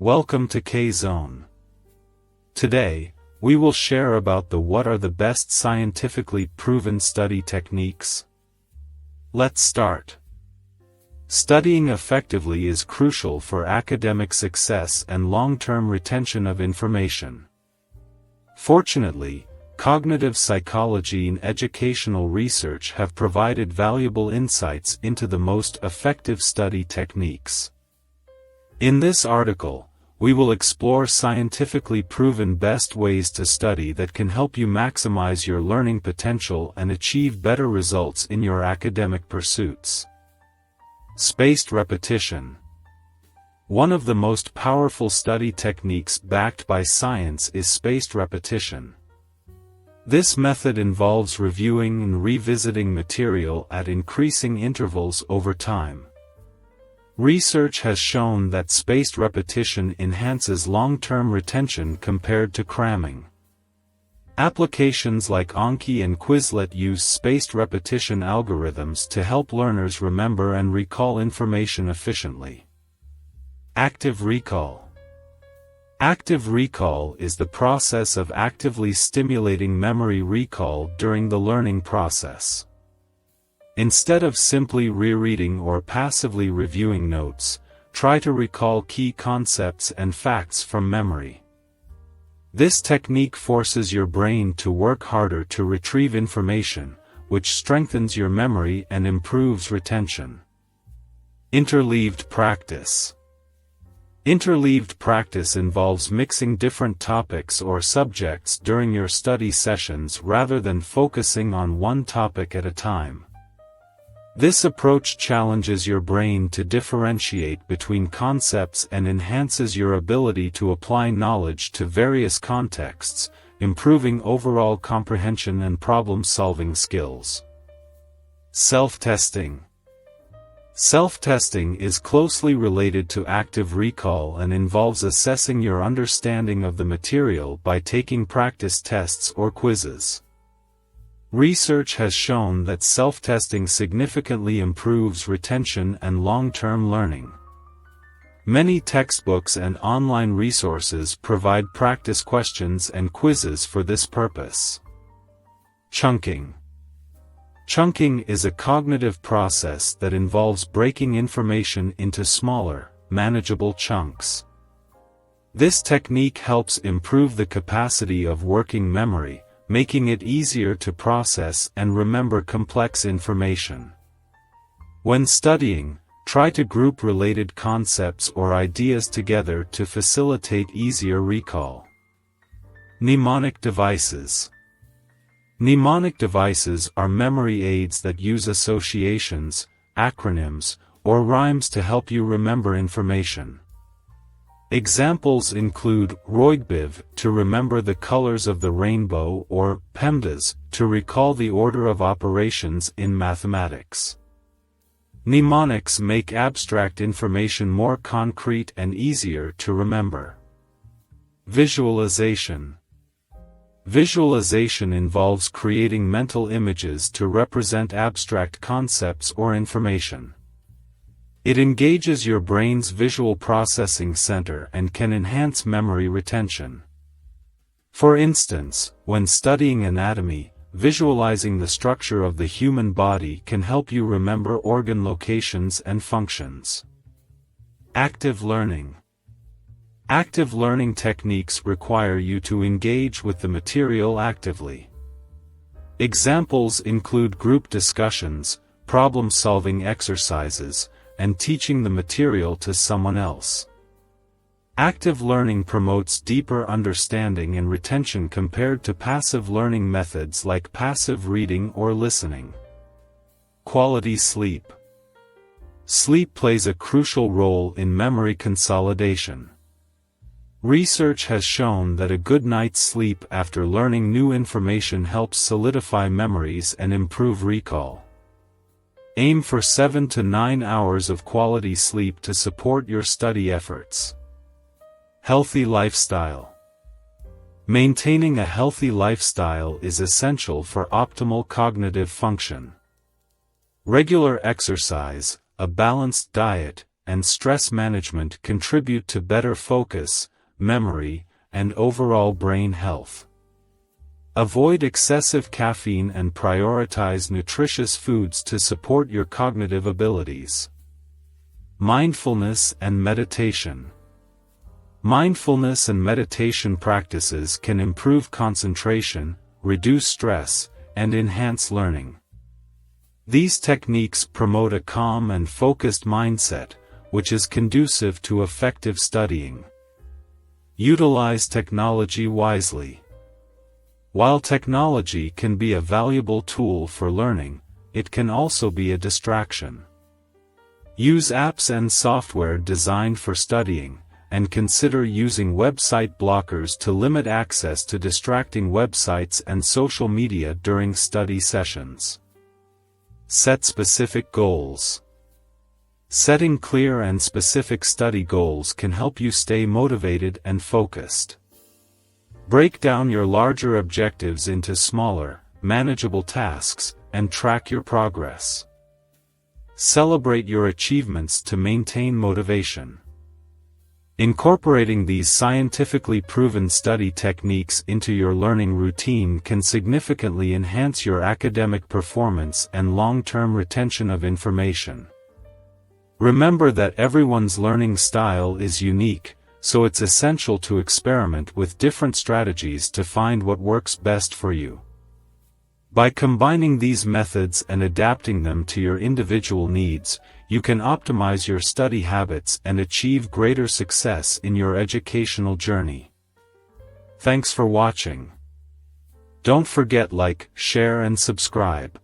Welcome to K-Zone. Today, we will share about what are the best scientifically proven study techniques. Let's start. Studying effectively is crucial for academic success and long-term retention of information. Fortunately, cognitive psychology and educational research have provided valuable insights into the most effective study techniques. In this article, we will explore scientifically proven best ways to study that can help you maximize your learning potential and achieve better results in your academic pursuits. Spaced repetition. One of the most powerful study techniques backed by science is spaced repetition. This method involves reviewing and revisiting material at increasing intervals over time. Research has shown that spaced repetition enhances long-term retention compared to cramming. Applications like Anki and Quizlet use spaced repetition algorithms to help learners remember and recall information efficiently. Active recall. Active recall is the process of actively stimulating memory recall during the learning process. Instead of simply rereading or passively reviewing notes, try to recall key concepts and facts from memory. This technique forces your brain to work harder to retrieve information, which strengthens your memory and improves retention. Interleaved practice. Interleaved practice involves mixing different topics or subjects during your study sessions rather than focusing on one topic at a time. This approach challenges your brain to differentiate between concepts and enhances your ability to apply knowledge to various contexts, improving overall comprehension and problem-solving skills. Self-testing. Self-testing is closely related to active recall and involves assessing your understanding of the material by taking practice tests or quizzes. Research has shown that self-testing significantly improves retention and long-term learning. Many textbooks and online resources provide practice questions and quizzes for this purpose. Chunking. Chunking is a cognitive process that involves breaking information into smaller, manageable chunks. This technique helps improve the capacity of working memory, making it easier to process and remember complex information. When studying, try to group related concepts or ideas together to facilitate easier recall. Mnemonic devices. Mnemonic devices are memory aids that use associations, acronyms, or rhymes to help you remember information. Examples include Roigbiv to remember the colors of the rainbow or PEMDAS to recall the order of operations in mathematics. Mnemonics make abstract information more concrete and easier to remember. Visualization. Visualization involves creating mental images to represent abstract concepts or information. It engages your brain's visual processing center and can enhance memory retention. For instance, when studying anatomy, visualizing the structure of the human body can help you remember organ locations and functions. Active learning. Active learning techniques require you to engage with the material actively. Examples include group discussions, problem-solving exercises, and teaching the material to someone else. Active learning promotes deeper understanding and retention compared to passive learning methods like passive reading or listening. Quality sleep. Sleep plays a crucial role in memory consolidation. Research has shown that a good night's sleep after learning new information helps solidify memories and improve recall. Aim for 7 to 9 hours of quality sleep to support your study efforts. Healthy lifestyle. Maintaining a healthy lifestyle is essential for optimal cognitive function. Regular exercise, a balanced diet, and stress management contribute to better focus, memory, and overall brain health. Avoid excessive caffeine and prioritize nutritious foods to support your cognitive abilities. Mindfulness and meditation. Mindfulness and meditation practices can improve concentration, reduce stress, and enhance learning. These techniques promote a calm and focused mindset, which is conducive to effective studying. Utilize technology wisely. While technology can be a valuable tool for learning, it can also be a distraction. Use apps and software designed for studying, and consider using website blockers to limit access to distracting websites and social media during study sessions. Set specific goals. Setting clear and specific study goals can help you stay motivated and focused. Break down your larger objectives into smaller, manageable tasks, and track your progress. Celebrate your achievements to maintain motivation. Incorporating these scientifically proven study techniques into your learning routine can significantly enhance your academic performance and long-term retention of information. Remember that everyone's learning style is unique, so it's essential to experiment with different strategies to find what works best for you. By combining these methods and adapting them to your individual needs, you can optimize your study habits and achieve greater success in your educational journey. Thanks for watching. Don't forget to like, share and subscribe.